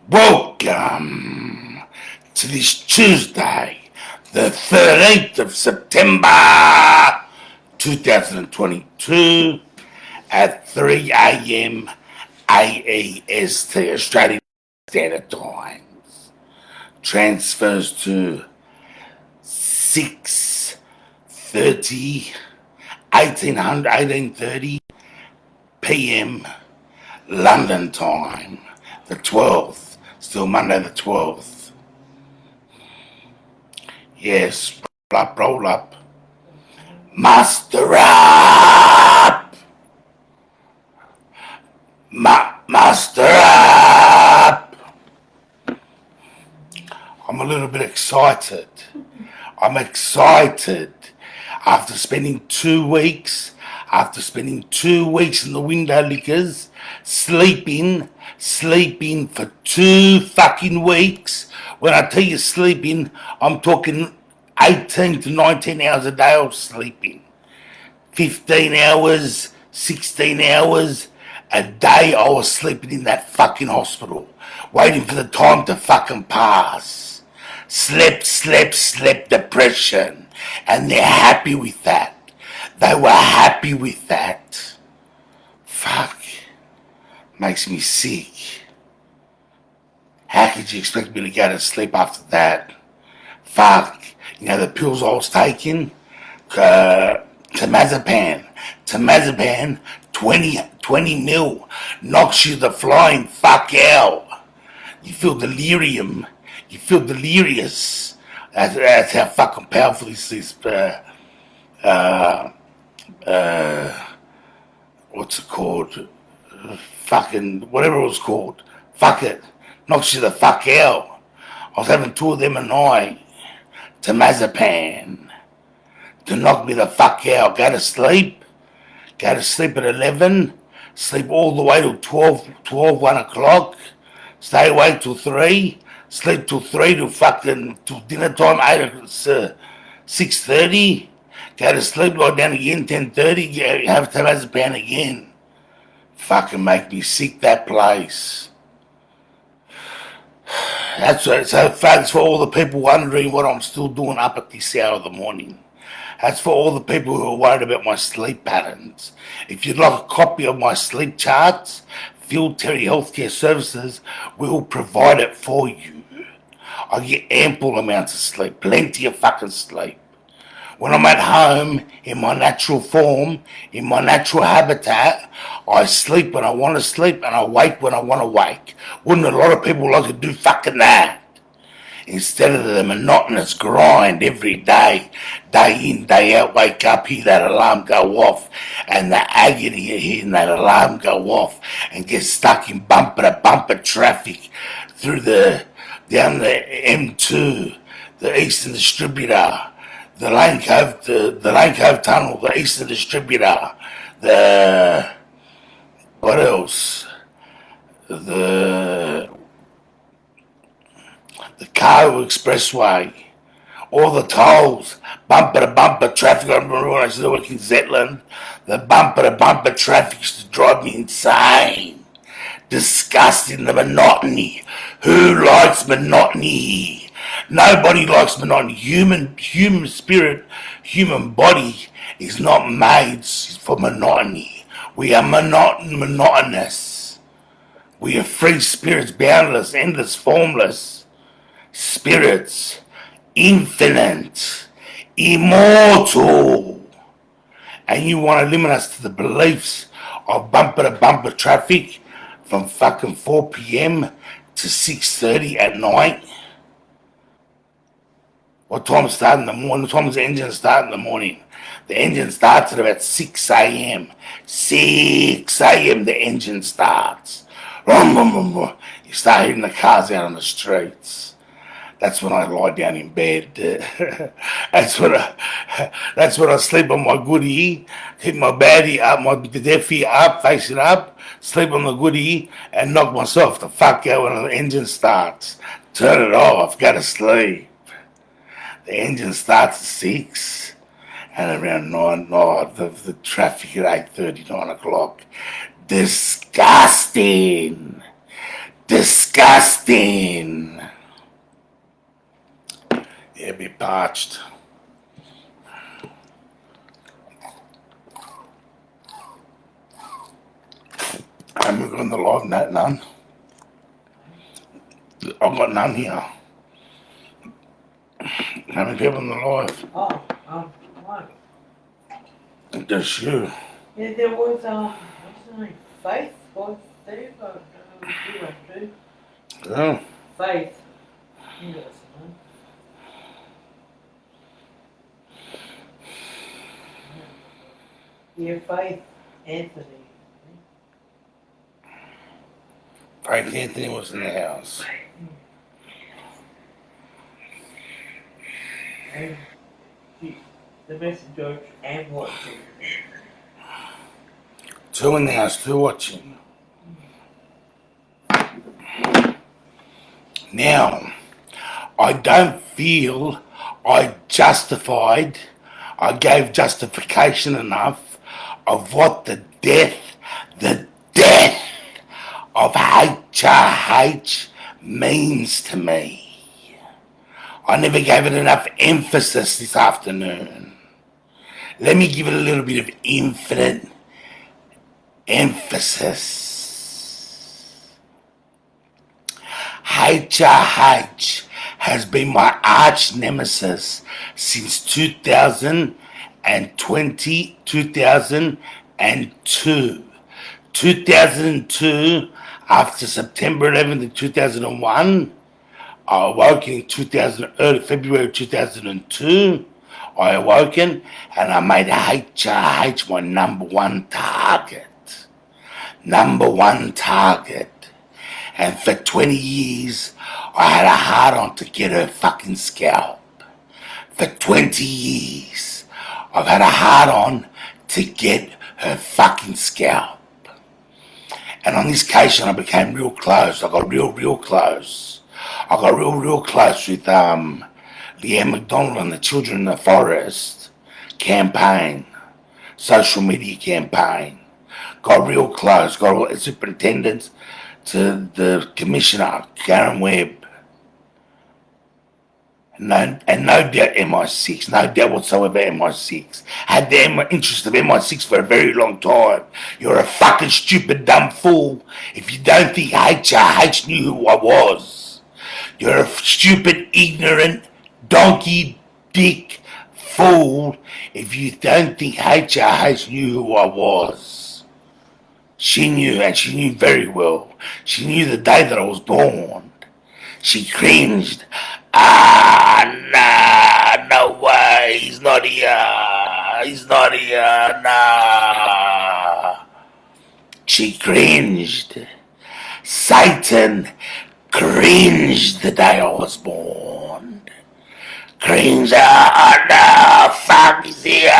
Welcome to this Tuesday, the 13th of September 2022 at 3 a.m. AEST, Australian Standard Times. Transfers to 1830 p.m. London time, the 12th, still Monday the 12th. Yes, roll up, muster up, muster up. I'm a little bit excited. I'm excited after spending 2 weeks in the window liquors, sleeping for 2 fucking weeks. When I tell you sleeping, I'm talking 18 to 19 hours a day of sleeping. 15 hours, 16 hours a day I was sleeping in that fucking hospital, waiting for the time to fucking pass. Slept depression, and they're happy with that. They were happy with that. Fuck. Makes me sick. How could you expect me to go to sleep after that? Fuck. You know the pills I was taking? Temazepam, 20 mil, knocks you the flying fuck out. You feel delirium. You feel delirious. That's how fucking powerful this is. What's it called? Fucking whatever it was called. Fuck it. Knocks you the fuck out. I was having 2 of them a night. Temazepam. To knock me the fuck out. Go to sleep at 11. Sleep all the way till 1 o'clock. Stay awake till 3. Sleep till 3 till dinner time, 6:30. Go to sleep, lie down again, 10:30. Have Temazepam again. Fucking make me sick, that place. That's for all the people wondering what I'm still doing up at this hour of the morning. That's for all the people who are worried about my sleep patterns. If you'd like a copy of my sleep charts, Field Terry Healthcare Services will provide it for you. I get ample amounts of sleep, plenty of fucking sleep. When I'm at home, in my natural form, in my natural habitat, I sleep when I want to sleep and I wake when I want to wake. Wouldn't a lot of people like to do fucking that? Instead of the monotonous grind every day, day in, day out, wake up, hear that alarm go off, and the agony of hearing that alarm go off, and get stuck in bumper-to-bumper traffic down the M2, the Eastern Distributor, the Lane Cove Tunnel, the Eastern Distributor, what else? The Kaoutal Expressway, all the tolls, bumper-to-bumper traffic. I remember when I used to work in Zetland, the bumper-to-bumper traffic used to drive me insane. Disgusting, the monotony. Who likes monotony? Nobody likes monotony. Human spirit, human body is not made for monotony. We are monotonous. We are free spirits, boundless, endless, formless spirits, infinite, immortal. And you want to limit us to the beliefs of bumper-to-bumper traffic from fucking 4 p.m. to 6:30 at night? What time start in the morning? What time does the engine start in the morning? The engine starts at about 6 a.m. 6 a.m. the engine starts. You start hearing the cars out on the streets. That's when I lie down in bed. That's when I sleep on my goodie, keep my baddie up, my deafie up, facing up, sleep on the goodie, and knock myself the fuck out when the engine starts. Turn it off, go to sleep. The engine starts at 6, and around 9, the traffic at 8:30, 9 o'clock. Disgusting. Disgusting. Yeah, be parched. And we've got the live note, none. I've got none here. How many people on the live? One. Just you. Yeah, there was, what's her name? Faith was there, but I don't know who she went to. Yeah. Faith. I think that's her name. Yeah, Faith Anthony. Frank Anthony was in the house. And the messenger and watching. Two in the house, two watching. Now, I don't feel I gave justification enough of what the death of HRH means to me. I never gave it enough emphasis this afternoon. Let me give it a little bit of infinite emphasis. HRH has been my arch nemesis since 2020, 2002. 2002, after September 11th, 2001, I awoke in February 2002. I awoken and I made HRH my number one target. And for 20 years, I had a hard on to get her fucking scalp. For 20 years, I've had a hard on to get her fucking scalp. And on this occasion, I became real close. I got real close. I got real close with Leanne McDonald and the Children in the Forest campaign, social media campaign. Got real close. Got all the superintendents to the commissioner, Karen Webb. No doubt MI6, no doubt whatsoever MI6. Had the interest of MI6 for a very long time. You're a fucking stupid dumb fool if you don't think HRH knew who I was. You're a stupid, ignorant, donkey, dick fool if you don't think HRH knew who I was. She knew, and she knew very well. She knew the day that I was born. She cringed. No way, he's not here, nah. She cringed. Satan cringed the day I was born. Cringed, no, fuck, he's here,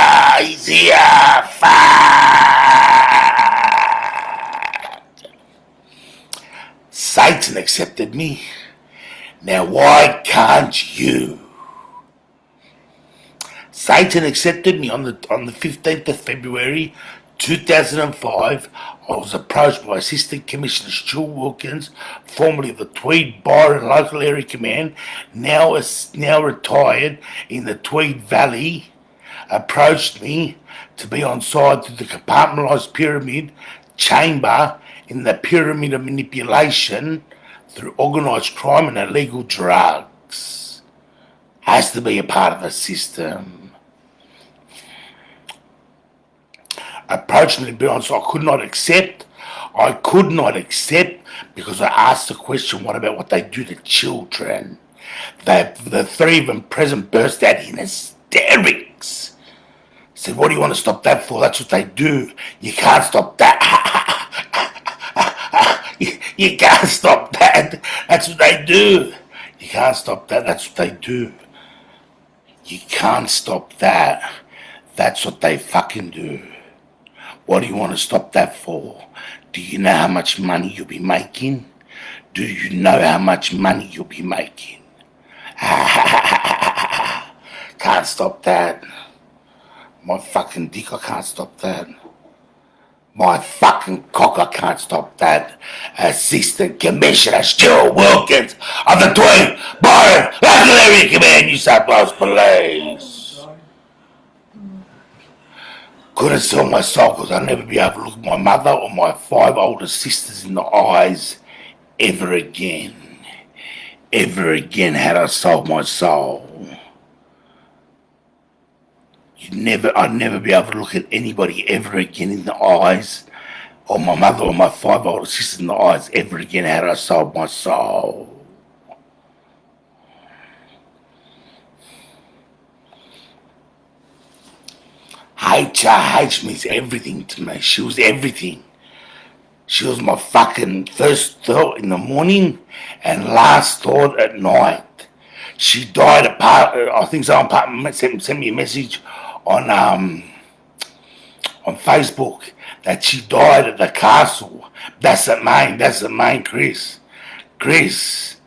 fuck. Satan accepted me. Now why can't you? Satan accepted me on the 15th of February 2005. I was approached by Assistant Commissioner Stuart Wilkins, formerly of the Tweed Byron Local Area Command, now retired in the Tweed Valley, approached me to be on side to the compartmentalised pyramid chamber in the pyramid of manipulation through organised crime and illegal drugs. Has to be a part of the system. Approached me to be on, so I could not accept because I asked the question, what about what they do to children? The three of them present burst out in hysterics. I said, what do you want to stop that for? That's what they do. You can't stop that. You can't stop that. That's what they do. You can't stop that. That's what they do. You can't stop that. That's what they fucking do. What do you want to stop that for? Do you know how much money you'll be making? Do you know how much money you'll be making? Can't stop that. My fucking dick, I can't stop that. My fucking cock, I can't stop that. Assistant Commissioner Stuart Wilkins of the Tweed Byron Local Area Command, New South Wales Police. Couldn't sell my soul because I'll never be able to look my mother or my 5 older sisters in the eyes ever again. Ever again had I sold my soul. I'd never be able to look at anybody ever again in the eyes, or my mother or my 5 older sisters in the eyes ever again had I sold my soul. HRH means everything to me. She was everything. She was my fucking first thought in the morning and last thought at night. She died I think someone sent me a message on Facebook that she died at the castle. That's at Maine, Chris. Chris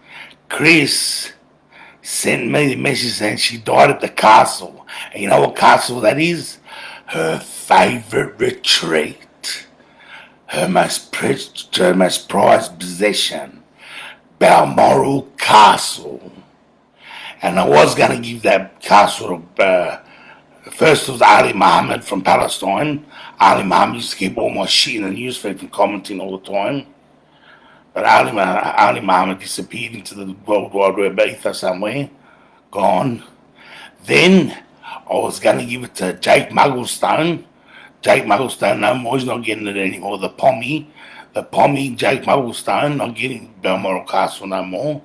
sent me the message saying she died at the castle. And you know what castle that is? Her favourite retreat. Her most prized possession. Balmoral Castle. And I was going to give that castle to, first was Ali Mohammed from Palestine. Ali Mohammed used to keep all my shit in the newsfeed and commenting all the time. But Ali Mohammed disappeared into the World Wide Web ether somewhere. Gone. Then I was going to give it to Jake Mugglestone. Jake Mugglestone no more. He's not getting it anymore. The Pommy, Jake Mugglestone, not getting Balmoral Castle no more.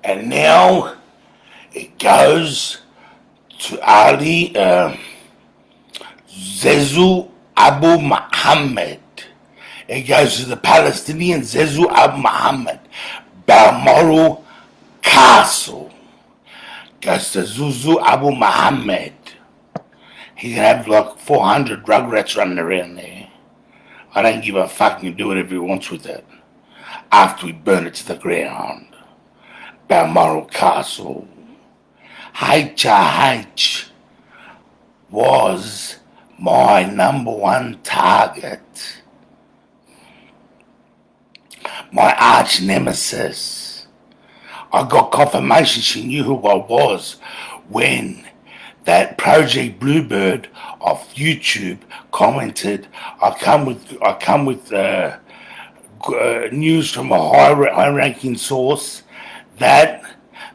And now it goes to Ali Zezu Abu Muhammad. It goes to the Palestinian Zezu Abu Muhammad. Balmoral Castle. Goes to Zuzu Abu Muhammad. He's gonna have like 400 rugrats running around there. I don't give a fuck, and do whatever he wants with it. After we burn it to the ground. Balmoral Castle. HRH was my number one target. My arch nemesis. I got confirmation she knew who I was when that Project Bluebird of YouTube commented, I come with news from a high-ranking source that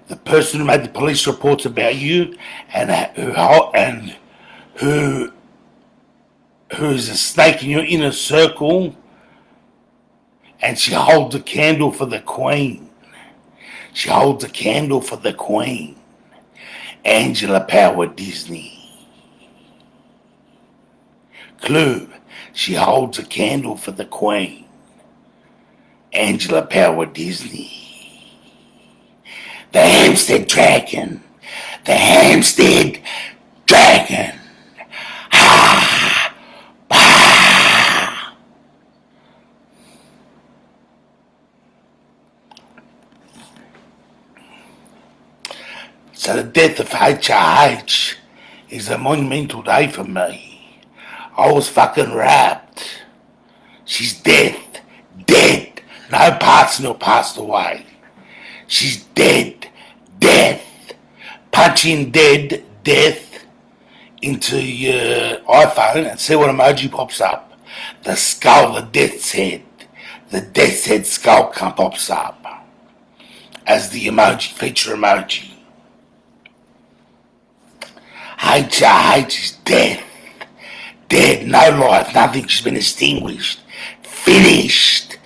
the person who made the police reports about you and who's a snake in your inner circle, and she holds a candle for the Queen. She holds a candle for the Queen. Angela Power Disney. Clue, she holds a candle for the Queen. Angela Power Disney. The Hampstead Dragon. The Hampstead Dragon. Ha! Bah! So the death of HRH is a monumental day for me. I was fucking wrapped. She's dead. No parts nor passed away. She's dead. Death. Punch in death into your iPhone and see what emoji pops up. The skull, the death's head. The death's head skull pops up as the emoji, feature emoji. HRH is dead. Dead, no life, nothing. She's been extinguished. Finished.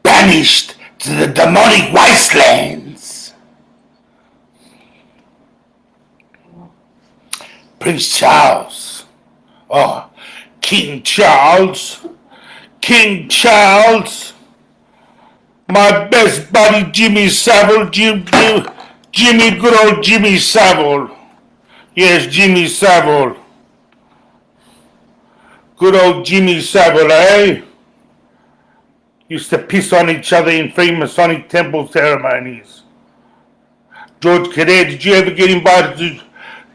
Banished to the demonic wastelands. Prince Charles. Oh, King Charles. My best buddy Jimmy Saville. Jimmy, good old Jimmy Saville. Yes, Jimmy Saville. Good old Jimmy Saville, eh? Used to piss on each other in Freemasonic temple ceremonies. George Cadet, did you ever get invited to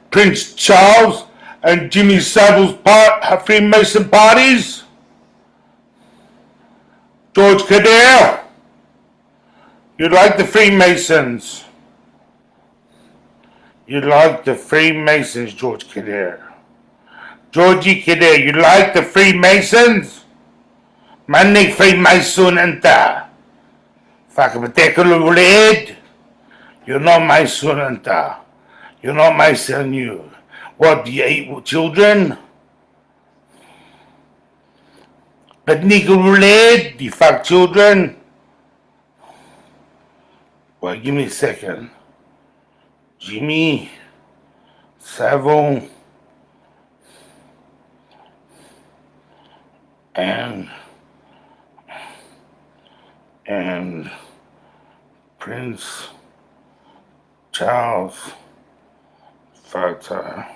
Prince Charles? and Jimmy Savile's Freemason parties? George Cedar, you like the Freemasons. You like the Freemasons, George Cedar. Georgie Cedar, you like the Freemasons? Mani Freemason anta. Fakabatekulu red. You're not my son anta. You're not my son, you. What, do you eat with children? But nickel red, you fuck children? Well, give me a second. Jimmy Saville and Prince Charles Factor.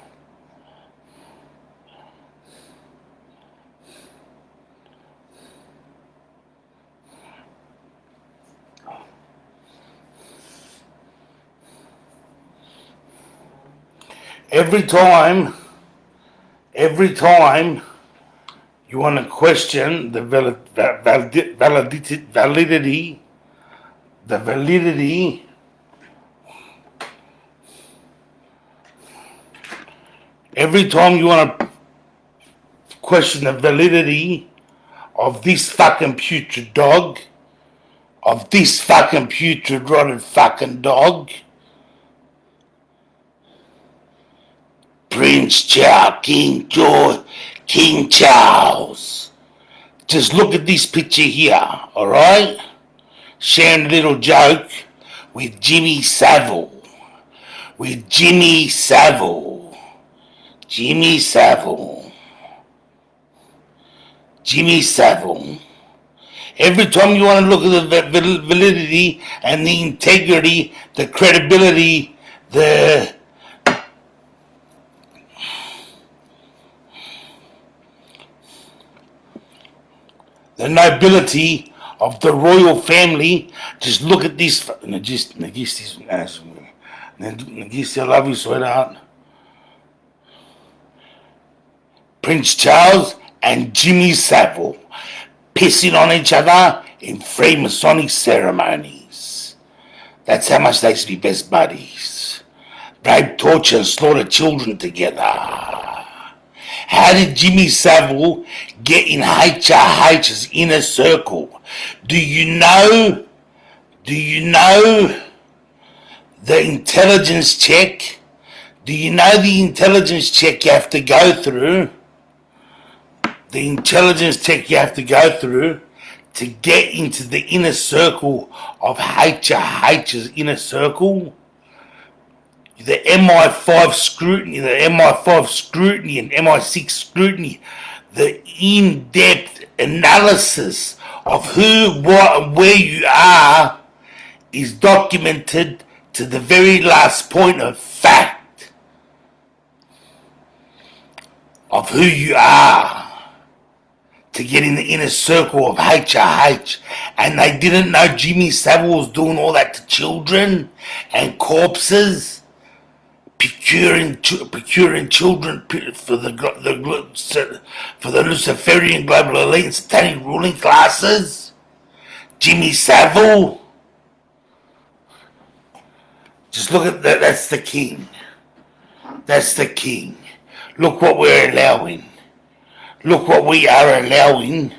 Every time you want to question the validity, every time you want to question the validity of this fucking putrid dog, of this fucking putrid rotted fucking dog, Prince Charles, King George, King Charles. Just look at this picture here, alright? Sharing a little joke with Jimmy Saville. With Jimmy Saville. Jimmy Saville. Jimmy Saville. Every time you want to look at the validity and the integrity, the credibility, the nobility of the royal family, just look at this. Just I love you, sweetheart. Prince Charles and Jimmy Saville pissing on each other in Freemasonic ceremonies. That's how much they used to be best buddies. Rape, torture, and slaughter children together. How did Jimmy Saville get in HRH's inner circle? Do you know the intelligence check? Do you know the intelligence check you have to go through? The intelligence check you have to go through to get into the inner circle of HRH's inner circle? The MI5 scrutiny, and MI6 scrutiny, the in-depth analysis of who, what, and where you are is documented to the very last point of fact of who you are to get in the inner circle of HRH. And they didn't know Jimmy Saville was doing all that to children and corpses. Procuring children for the Luciferian global elite and satanic ruling classes. Jimmy Saville. Just look at that. That's the king. That's the king. Look what we're allowing. Look what we are allowing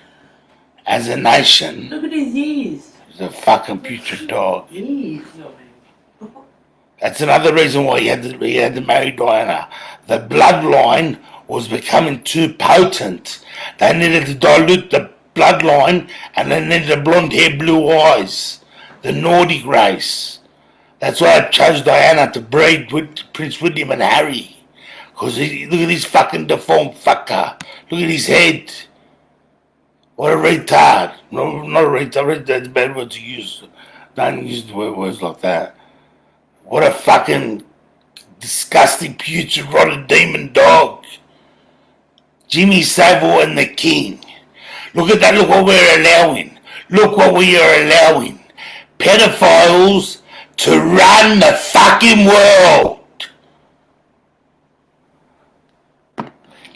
as a nation. Look at his ears. He's a fucking putrid dog. Ears. That's another reason why he had to marry Diana. The bloodline was becoming too potent. They needed to dilute the bloodline, and they needed blonde hair, blue eyes. The Nordic race. That's why I chose Diana to breed with Prince William and Harry. Because look at this fucking deformed fucker. Look at his head. What a retard. No, not a retard. That's a bad word to use. Don't use words like that. What a fucking disgusting, putrid, rotted demon dog. Jimmy Saville and the king. Look at that. Look what we're allowing. Look what we are allowing. Pedophiles to run the fucking world.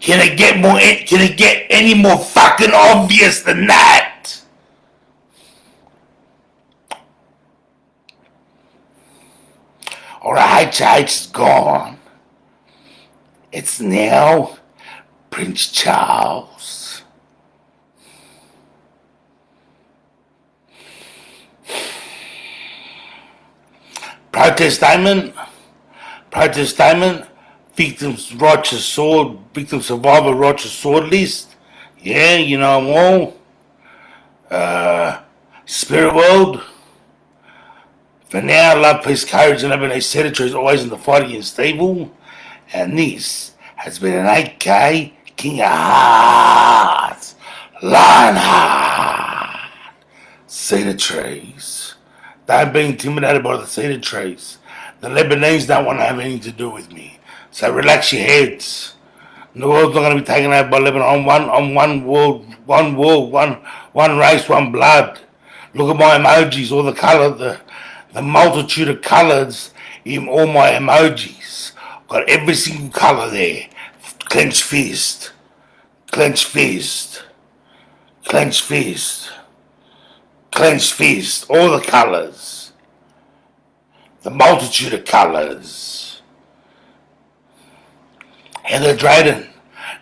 Can it get any more fucking obvious than that? Alright, HH is gone. It's now Prince Charles. Protest statement. Victim survivor righteous sword list. Yeah, you know them all. Spirit world. For now, love, peace, courage, and Lebane, Cedar is always in the fight against evil. And this has been an 8K King of Hearts, Lionheart, Cedar trees. Don't be intimidated by the cedar trees. The Lebanese don't want to have anything to do with me. So relax your heads. The world's not going to be taken over by Lebanon. One world, one race, one blood. Look at my emojis, all the colour, the multitude of colours in all my emojis. Got every single colour there. Clenched fist, clenched fist, clenched fist, clenched fist. All the colours. The multitude of colours. Heather Drayden.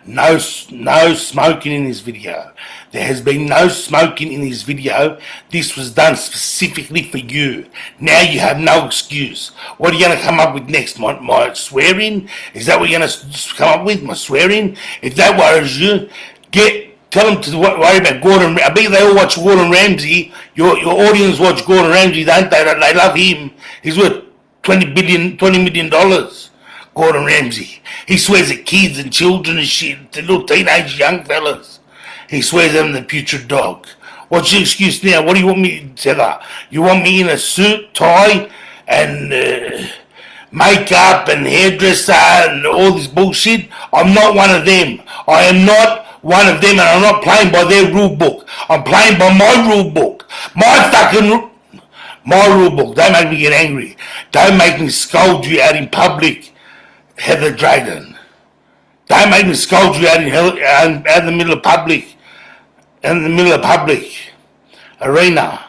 No smoking in this video. There has been no smoking in this video. This was done specifically for you. Now you have no excuse. What are you going to come up with next? My swearing? Is that what you're going to come up with? My swearing? If that worries you, tell them to worry about Gordon. I bet they all watch Gordon Ramsay. Your audience watch Gordon Ramsay, don't they? They love him. He's worth $20 million. Gordon Ramsay. He swears at kids and children and shit, to little teenage young fellas. He swears at them the putrid dog. What's your excuse now? What do you want me to tell? You want me in a suit, tie, and makeup and hairdresser and all this bullshit? I'm not one of them. I am not one of them, and I'm not playing by their rule book. I'm playing by my rule book. My rule book. Don't make me get angry. Don't make me scold you out in public. Heather Drayden. Don't make me scold you out in the middle of public. In the middle of public arena.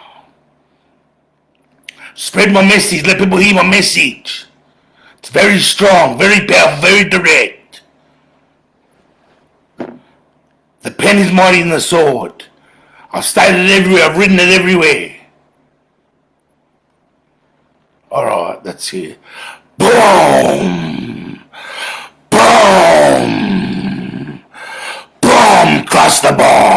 Spread my message. Let people hear my message. It's very strong, very powerful, very direct. The pen is mighty than the sword. I've stated it everywhere. I've written it everywhere. Alright, that's it. Boom! Boom! Boom! Cross the ball!